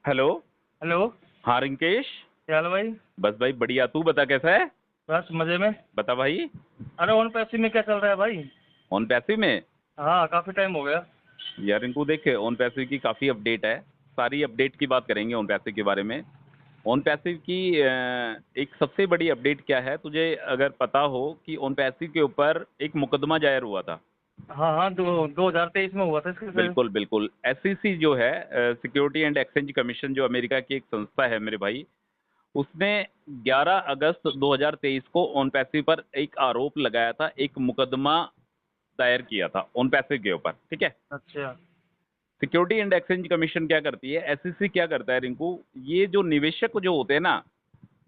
Hello. Hello. हाँ रिंकेश। क्या हाल है भाई? बस भाई बढ़िया, तू बता कैसा है। बस मजे में। बता भाई। अरे ओन पैसे में क्या चल रहा है भाई? ऑन पैसिव में हाँ, काफी टाइम हो गया। यार रिंकू देख, ऑन पैसिव की काफ़ी अपडेट है। सारी अपडेट की बात करेंगे ऑन पैसिव के बारे में। ऑन पैसिव की एक सबसे बड़ी अपडेट क्या है, तुझे अगर पता हो कि ऑन पैसिव के ऊपर एक मुकदमा दायर हुआ था। हाँ हाँ, 2023 में हुआ था इसके से। बिल्कुल बिल्कुल, एसईसी जो है, सिक्योरिटी एंड एक्सचेंज कमीशन, जो अमेरिका की एक संस्था है मेरे भाई, उसने 11 अगस्त 2023 को ऑन पैसिव पर एक आरोप लगाया था, एक मुकदमा दायर किया था ऑन पैसिव के ऊपर। ठीक है। अच्छा। सिक्योरिटी एंड एक्सचेंज कमीशन क्या करती है, एसईसी क्या करता है रिंकू, ये जो निवेशक जो होते हैं ना,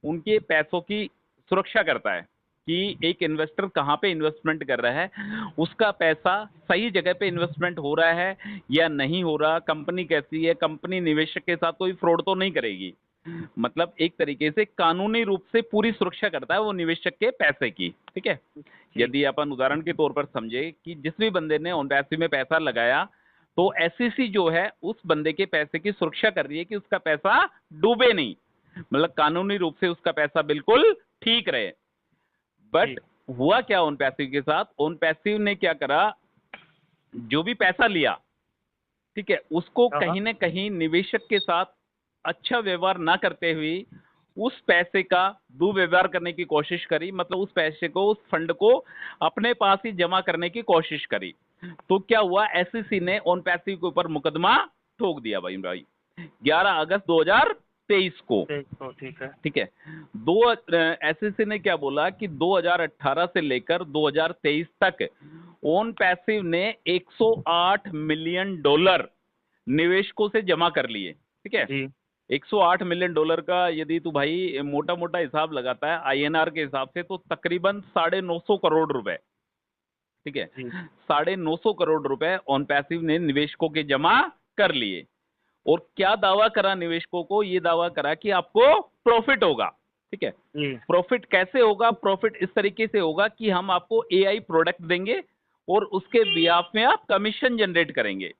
उनके पैसों की सुरक्षा करता है कि एक इन्वेस्टर कहाँ पे इन्वेस्टमेंट कर रहा है, उसका पैसा सही जगह पे इन्वेस्टमेंट हो रहा है या नहीं हो रहा, कंपनी कैसी है, कंपनी निवेशक के साथ कोई फ्रॉड तो नहीं करेगी। मतलब एक तरीके से कानूनी रूप से पूरी सुरक्षा करता है वो निवेशक के पैसे की। ठीक है। ठीक। यदि अपन उदाहरण के तौर पर समझे कि जिस भी बंदे ने ऑन पैसिव में पैसा लगाया, तो एसईसी जो है उस बंदे के पैसे की सुरक्षा कर रही है कि उसका पैसा डूबे नहीं, मतलब कानूनी रूप से उसका पैसा बिल्कुल ठीक रहे। बट ठीक। हुआ क्या ऑन पैसिव के साथ, ऑन पैसिव ने क्या करा, जो भी पैसा लिया, ठीक है, उसको हाँ हाँ। कहीं ना कहीं निवेशक के साथ अच्छा व्यवहार ना करते हुए उस पैसे का दुर्व्यवहार करने की कोशिश करी, मतलब उस पैसे को, उस फंड को अपने पास ही जमा करने की कोशिश करी। तो क्या हुआ, एसईसी ने ऑन पैसिव के ऊपर मुकदमा ठोक दिया भाई भाई 11 अगस्त 2023 को। ठीक है। ठीक है। दो एसईसी ने क्या बोला कि 2018 से लेकर 2023 तक ओन पैसिव ने 108 मिलियन डॉलर निवेशकों से जमा कर लिए। ठीक है। जी 108 मिलियन डॉलर का यदि तू भाई मोटा मोटा हिसाब लगाता है आईएनआर के हिसाब से, तो तकरीबन 950 करोड़ रुपए। ठीक है। जी। 950 करोड़ रुपए ऑन पैसिव ने निवेशकों के जमा कर लिए। और क्या दावा करा निवेशकों को, ये दावा करा कि आपको प्रॉफिट होगा। ठीक है। जी। प्रॉफिट कैसे होगा, प्रॉफिट इस तरीके से होगा कि हम आपको एआई प्रोडक्ट देंगे और उसके बिहाफ में आप कमीशन जनरेट करेंगे।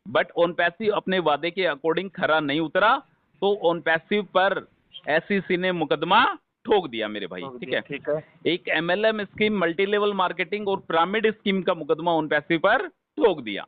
बट ऑन पैसिव अपने वादे के अकॉर्डिंग खरा नहीं उतरा, तो ऑन पैसिव पर एसईसी ने मुकदमा ठोक दिया मेरे भाई। तो ठीक जी है। ठीक है। एक MLM scheme, multi level marketing और पिरामिड स्कीम का मुकदमा ऑन पैसिव पर ठोक दिया।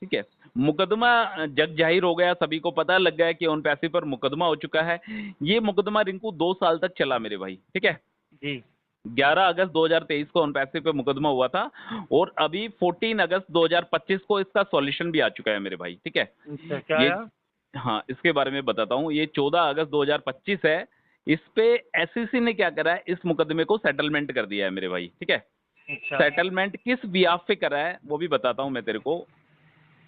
ठीक है। मुकदमा जग जाहिर हो गया, सभी को पता लग गया कि ऑन पैसिव पर मुकदमा हो चुका है। ये मुकदमा रिंकू 2 साल तक चला मेरे भाई। ठीक है। जी। 11 अगस्त 2023 को ऑन पैसिव पे मुकदमा हुआ था और अभी 14 अगस्त 2025 को इसका सॉल्यूशन भी आ चुका है मेरे भाई। ठीक है। अच्छा, क्या ये, आया? हाँ इसके बारे में बताता हूँ। ये 14 अगस्त 2025 है। इस पे एसईसी ने क्या करा है, इस मुकदमे को सेटलमेंट कर दिया है मेरे भाई। ठीक है। अच्छा। सेटलमेंट किस बिहाफ पे करा है वो भी बताता हूँ मैं तेरे को।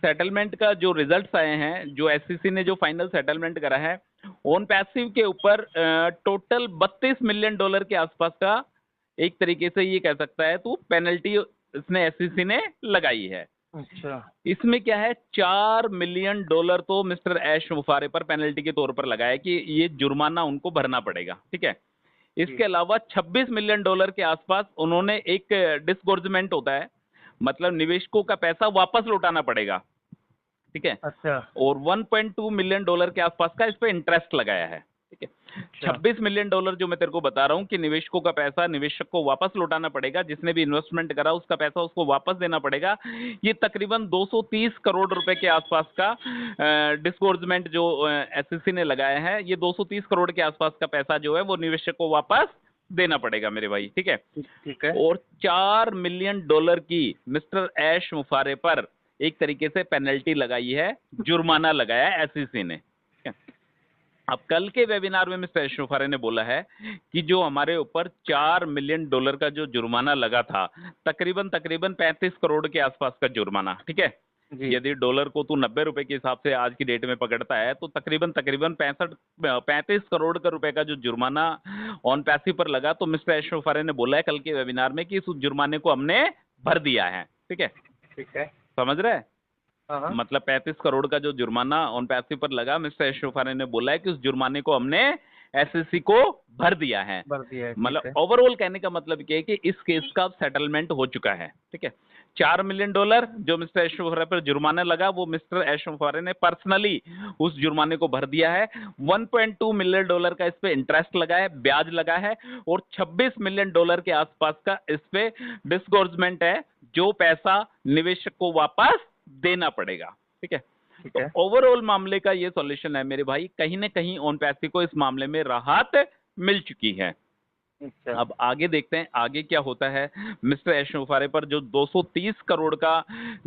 सेटलमेंट का जो रिजल्ट्स आए हैं, जो एससीसी ने जो फाइनल सेटलमेंट करा है ऑन पैसिव के ऊपर, टोटल 32 मिलियन डॉलर के आसपास का, एक तरीके से ये कह सकता है तो पेनल्टी इसने एससीसी ने लगाई है। अच्छा। इसमें क्या है, 4 मिलियन डॉलर तो मिस्टर ऐश मुफारे पर पेनल्टी के तौर पर लगाया कि ये जुर्माना उनको भरना पड़ेगा। ठीक है। जी। इसके अलावा 26 मिलियन डॉलर के आसपास उन्होंने एक डिसगोर्जमेंट होता है, मतलब निवेशकों का पैसा वापस लौटाना पड़ेगा। ठीक है। अच्छा। और 1.2 मिलियन डॉलर के आसपास का इस पे इंटरेस्ट लगाया है। ठीक है। अच्छा। 26 मिलियन डॉलर जो मैं तेरे को बता रहा हूं कि निवेशकों का पैसा निवेशक को वापस लौटाना पड़ेगा, जिसने भी इन्वेस्टमेंट करा उसका पैसा उसको वापस देना पड़ेगा। ये तकरीबन 230 करोड़ रुपए के आसपास का डिस्गोर्जमेंट जो एसईसी ने लगाया है, ये 230 करोड़ के आसपास का पैसा जो है वो निवेशक को वापस देना पड़ेगा मेरे भाई। ठीक है। ठीक ठीक है। और 4 मिलियन डॉलर की मिस्टर ऐश मुफारे पर एक तरीके से पेनल्टी लगाई है, जुर्माना लगाया है एसईसी ने। ठीक है। अब कल के वेबिनार में मिस्टर ऐश मुफारे ने बोला है कि जो हमारे ऊपर 4 मिलियन डॉलर का जो जुर्माना लगा था, तकरीबन तकरीबन 35 करोड़ के आसपास का जुर्माना। ठीक है। जी। यदि डॉलर को तू 90 रुपए के हिसाब से आज की डेट में पकड़ता है, तो तकरीबन तकरीबन 35 करोड़ का रुपए का जो जुर्माना ऑन पैसिव पर लगा, तो मिस्टर ऐश मुफारे ने बोला है कल के वेबिनार में कि इस जुर्माने को हमने भर दिया है। ठीक है। ठीक है। समझ रहे हैं? हाँ हाँ। मतलब 35 करोड़ का जो जुर्माना ऑन पैसिव पर लगा, मिस्टर एशोफाने ने बोला है कि उस जुर्माने को हमने एसएससी को भर दिया है। भर दिया है, ठीक मतलब है। ओवरऑल कहने का मतलब ये है कि इस केस का सेटलमेंट हो चुका है, ठीक है। $4 मिलियन जो मिस्टर एश मुफर्रे पर जुर्माना लगा, वो मिस्टर एश मुफर्रे ने पर्सनली उस जुर्माने को भर दिया है। $1.2 मिलियन का इस पे इंटरेस्ट लगा है, ब्याज लगा है, और $26 मिलियन के आसपास का इस पे डिस्गोर्समेंट है, जो पैसा निवेशक को वापस देना पड़ेगा, ठीक है। ठीक तो है। ओवरऑल मामले का ये सॉल्यूशन है मेरे भाई, कहीं ना कहीं ओन पैसे को इस मामले में राहत मिल चुकी है। अच्छा। अब आगे देखते हैं आगे क्या होता है। मिस्टर एश मुफर्रे पर जो 230 करोड़ का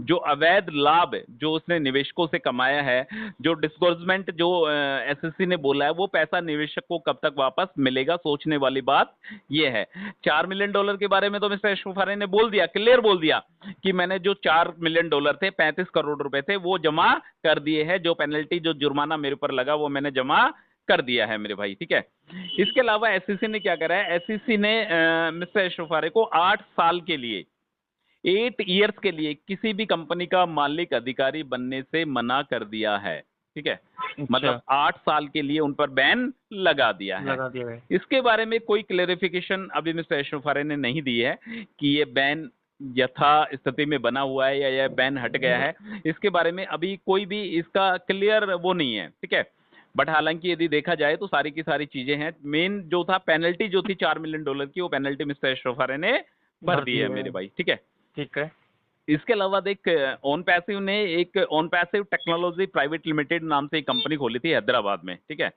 जो अवैध लाभ जो उसने निवेशकों से कमाया है, जो डिस्गोर्समेंट जो एसएससी ने बोला है, वो पैसा निवेशक को कब तक वापस मिलेगा, सोचने वाली बात ये है। $4 मिलियन के बारे में तो मिस्टर एश मुफर्रे ने बोल दिया, क्लियर बोल दिया कि मैंने जो $4 मिलियन थे, 35 करोड़ रुपए थे, वो जमा कर दिए हैं। जो पेनल्टी जो जुर्माना मेरे ऊपर लगा वो मैंने जमा कर दिया है मेरे भाई, ठीक है। इसके अलावा एसईसी ने क्या करा है, एसईसी ने मिस्टर एश मुफर्रे को 8 साल के लिए, 8 इयर्स के लिए किसी भी कंपनी का मालिक अधिकारी बनने से मना कर दिया है, ठीक है। मतलब 8 साल के लिए उन पर बैन लगा दिया है। लगा दिया है। इसके बारे में कोई क्लेरिफिकेशन अभी मिस्टर एश मुफर्रे ने नहीं दी है कि ये बैन यथा स्थिति में बना हुआ है या यह बैन हट गया है। इसके बारे में अभी कोई भी इसका क्लियर वो नहीं है, ठीक है। बट हालांकि यदि देखा जाए तो सारी की सारी चीजें हैं। मेन जो था पेनल्टी जो थी $4 मिलियन की, वो पेनल्टी मिस्टर एश मुफर्रे ने भर दी है मेरे भाई, ठीक है। ठीक है। इसके अलावा देख, ऑन पैसिव ने एक on passive technology private limited नाम से एक कंपनी खोली थी हैदराबाद में, ठीक है।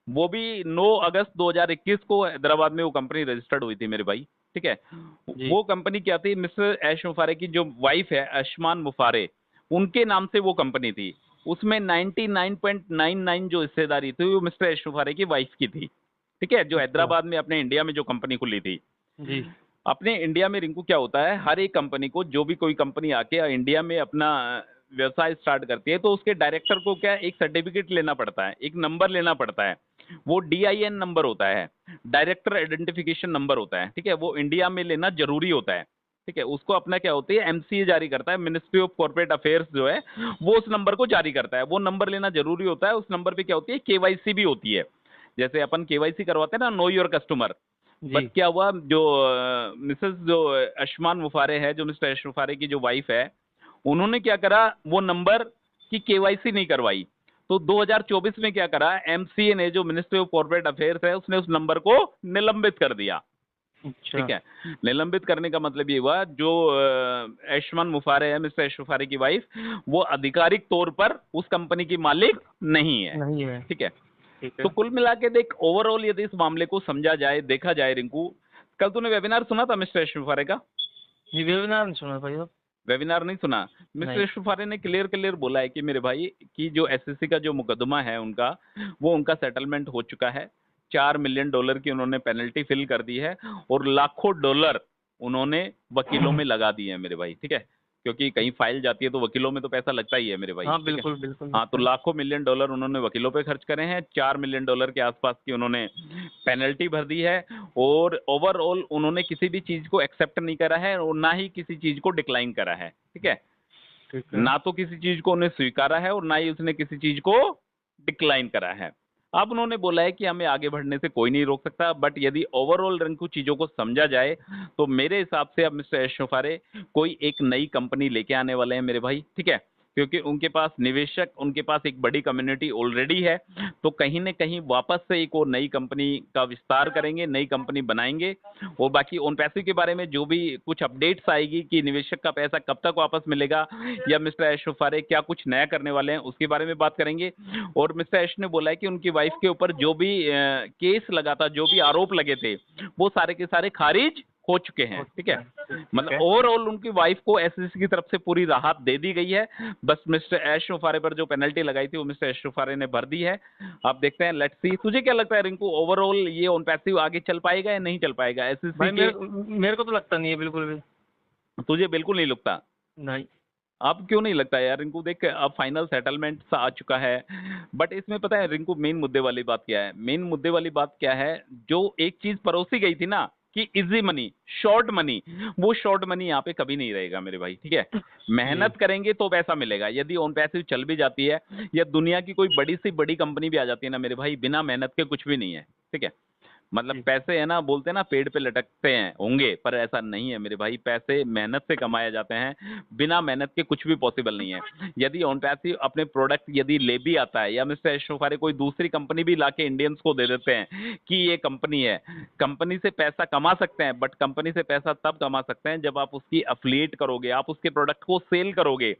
वो भी 9 अगस्त 2021 को हैदराबाद में वो कंपनी रजिस्टर्ड हुई थी मेरे भाई, ठीक है। वो कंपनी क्या थी, मिस्टर एश मुफर्रे की जो वाइफ है आयशमान मुफर्रे, उनके नाम से वो कंपनी थी। उसमें 99.99 जो हिस्सेदारी थी वो मिस्टर एश मुफर्रे की वाइफ की थी, ठीक है। जो हैदराबाद में अपने इंडिया में जो कंपनी खुली थी जी। अपने इंडिया में रिंकू क्या होता है, हर एक कंपनी को, जो भी कोई कंपनी आके इंडिया में अपना व्यवसाय स्टार्ट करती है, तो उसके डायरेक्टर को क्या एक सर्टिफिकेट लेना पड़ता है, एक नंबर लेना पड़ता है। वो DIN नंबर होता है, डायरेक्टर आइडेंटिफिकेशन नंबर होता है, ठीक है। वो इंडिया में लेना जरूरी होता है, ठीक है। उसको अपना क्या होती है, MCA जारी करता है, मिनिस्ट्री ऑफ कॉर्पोरेट अफेयर्स जो है वो उस नंबर को जारी करता है। वो नंबर लेना जरूरी होता है। उस नंबर पे क्या होती है, KYC भी होती है। जैसे अपन KYC करवाते हैं ना, नो योर कस्टमर। बट क्या हुआ, जो मिसेस जो आयशमान मुफर्रे है, जो मिस्टर एश मुफर्रे की जो वाइफ है, उन्होंने क्या करा, वो नंबर की KYC नहीं करवाई। तो 2024 में क्या करा, MCA ने, जो मिनिस्ट्री ऑफ कॉर्पोरेट अफेयर्स है, उसने उस नंबर को निलंबित कर दिया, ठीक है। निलंबित करने का मतलब ये हुआ, जो आयशमान मुफर्रे है, मिस्टर एश मुफर्रे की वाइफ, वो आधिकारिक तौर पर उस कंपनी की मालिक नहीं है, ठीक है। तो कुल मिला के देख, ओवरऑल यदि इस मामले को समझा जाए, देखा जाए रिंकू, कल तूने वेबिनार सुना था मिस्टर एश मुफर्रे का? जी, वेबिनार नहीं सुना भाई। वेबिनार नहीं सुना। मिस्टर एश मुफर्रे ने क्लियर बोला है कि मेरे भाई कि जो एसएससी का जो मुकदमा है उनका, वो उनका सेटलमेंट हो चुका है। $4 मिलियन की उन्होंने पेनल्टी फिल कर दी है, और लाखों डॉलर उन्होंने वकीलों में लगा दिए हैं मेरे भाई, ठीक है। क्योंकि कहीं फाइल जाती है तो वकीलों में तो पैसा लगता ही है मेरे भाई। हाँ, बिल्कुल बिल्कुल। हाँ, तो लाखों मिलियन डॉलर उन्होंने वकीलों पे खर्च करे हैं। $4 मिलियन के आसपास की उन्होंने पेनल्टी भर दी है, और ओवरऑल उन्होंने किसी भी चीज को एक्सेप्ट नहीं करा है, और ना ही किसी चीज को डिक्लाइन करा है, ठीक है। ना तो किसी चीज को उन्हें स्वीकारा है, और ना ही उसने किसी चीज को डिक्लाइन करा है। अब उन्होंने बोला है कि हमें आगे बढ़ने से कोई नहीं रोक सकता। बट यदि ओवरऑल रंग चीजों को समझा जाए तो मेरे हिसाब से अब मिस्टर एश मुफर्रे कोई एक नई कंपनी लेके आने वाले हैं मेरे भाई, ठीक है। क्योंकि उनके पास निवेशक, उनके पास एक बड़ी कम्युनिटी ऑलरेडी है, तो कहीं न कहीं वापस से एक और नई कंपनी का विस्तार करेंगे, नई कंपनी बनाएंगे। और बाकी उन पैसे के बारे में जो भी कुछ अपडेट्स आएगी कि निवेशक का पैसा कब तक वापस मिलेगा, या मिस्टर एश मुफर्रे क्या कुछ नया करने वाले हैं, उसके बारे में बात करेंगे। और मिस्टर एश ने बोला है कि उनकी वाइफ के ऊपर जो भी केस लगा था, जो भी आरोप लगे थे, वो सारे के सारे खारिज हो चुके हैं, ठीक है। मतलब ओवरऑल उनकी वाइफ को एसएससी की तरफ से पूरी राहत दे दी गई है। बस मिस्टर एश मुफर्रे पर जो पेनल्टी लगाई थी वो मिस्टर एश मुफर्रे ने भर दी है। आप देखते हैं, लेट्स सी। तुझे क्या लगता है रिंकू, ओवरऑल ये ऑन पैसिव आगे चल पाएगा या नहीं चल पाएगा एसएससी के? मेरे को तो लगता नहीं है बिल्कुल भी। तुझे बिल्कुल नहीं लगता? नहीं। अब क्यों नहीं लगता यार रिंकू? देख, अब फाइनल सेटलमेंट सा आ चुका है। बट इसमें पता है रिंकू, मेन मुद्दे वाली बात क्या है? मेन मुद्दे वाली बात क्या है, जो एक चीज परोसी गई थी ना, कि इजी मनी, शॉर्ट मनी, वो शॉर्ट मनी यहाँ पे कभी नहीं रहेगा मेरे भाई, ठीक है। मेहनत करेंगे तो पैसा मिलेगा। यदि ऑन पैसिव चल भी जाती है या दुनिया की कोई बड़ी से बड़ी कंपनी भी आ जाती है ना मेरे भाई, बिना मेहनत के कुछ भी नहीं है, ठीक है। मतलब जी। पैसे है ना, बोलते हैं ना पेड़ पे लटकते हैं होंगे, पर ऐसा नहीं है मेरे भाई। पैसे मेहनत से कमाए जाते हैं, बिना मेहनत के कुछ भी पॉसिबल नहीं है। यदि ऑन पैसिव अपने प्रोडक्ट यदि ले भी आता है, या मिस्टर एशोफारे कोई दूसरी कंपनी भी लाके इंडियंस को दे देते हैं कि ये कंपनी है, कंपनी से पैसा कमा सकते हैं, बट कंपनी से पैसा तब कमा सकते हैं जब आप उसकी अफिलिएट करोगे, आप उसके प्रोडक्ट को सेल करोगे,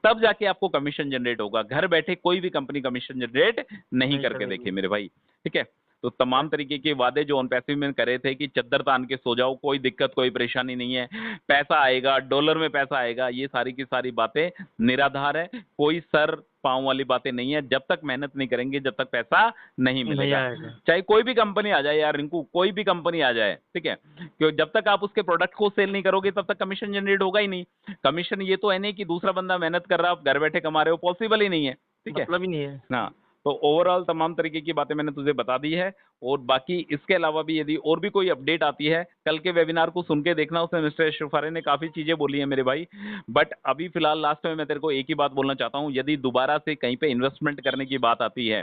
तब जाके आपको कमीशन जनरेट होगा। घर बैठे कोई भी कंपनी कमीशन जनरेट नहीं नहीं करके करेगी। देखे मेरे भाई, ठीक है। तो तमाम तरीके के वादे जो ऑन पैसिव में करे थे कि चद्दर तान के सो जाओ, कोई दिक्कत कोई परेशानी नहीं है, पैसा आएगा, डॉलर में पैसा आएगा, ये सारी की सारी बातें निराधार है। कोई सर पांव वाली बातें नहीं है। जब तक मेहनत नहीं करेंगे, जब तक पैसा नहीं नहीं मिलेगा। आएगा। चाहे कोई भी कंपनी आ जाए यार रिंकू, कोई भी कंपनी आ जाए, ठीक है, क्योंकि जब तक आप उसके प्रोडक्ट को सेल नहीं करोगे तब तक कमीशन जनरेट होगा ही नहीं। कमीशन ये तो है नहीं कि दूसरा बंदा मेहनत कर रहा, आप घर बैठे कमा रहे हो, पॉसिबल ही नहीं है, ठीक है। मतलब ही नहीं है। हाँ, तो ओवरऑल तमाम तरीके की बातें मैंने तुझे बता दी है। और बाकी इसके अलावा भी यदि और भी कोई अपडेट आती है, कल के वेबिनार को सुन के देखना, उसमें मिस्टर एशोफारे ने काफ़ी चीज़ें बोली हैं मेरे भाई। बट अभी फ़िलहाल लास्ट में मैं तेरे को एक ही बात बोलना चाहता हूँ, यदि दोबारा से कहीं पे इन्वेस्टमेंट करने की बात आती है,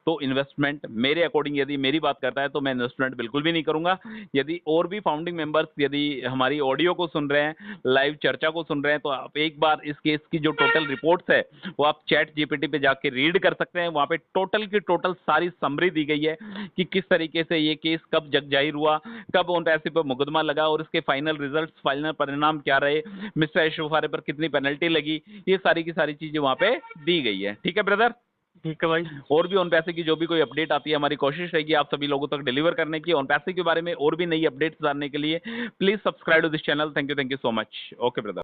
तो इन्वेस्टमेंट मेरे अकॉर्डिंग यदि मेरी बात करता है तो मैं इन्वेस्टमेंट बिल्कुल भी नहीं करूँगा। यदि और भी फाउंडिंग मेंबर्स यदि हमारी ऑडियो को सुन रहे हैं, लाइव चर्चा को सुन रहे हैं, तो आप एक बार इस केस की जो टोटल रिपोर्ट्स है वो आप चैट जीपीटी पे जाके रीड कर सकते हैं। वहाँ पे टोटल की टोटल सारी समरी दी गई है कि किस तरीके से ये केस कब जग जाहिर हुआ, कब ऑन पैसिव पर मुकदमा लगा और इसके फाइनल रिजल्ट्स, फाइनल परिणाम क्या रहे, मिस्टर एशोफारे पर कितनी पेनल्टी लगी, ये सारी की सारी चीजें वहाँ पे दी गई है, ठीक है ब्रदर। ठीक है भाई। और भी ऑन पैसे की जो भी कोई अपडेट आती है, हमारी कोशिश रहेगी आप सभी लोगों तक डिलीवर करने की। ऑन पैसे के बारे में और भी नई अपडेट्स जानने के लिए please subscribe to this channel. Thank you so much. Okay brother.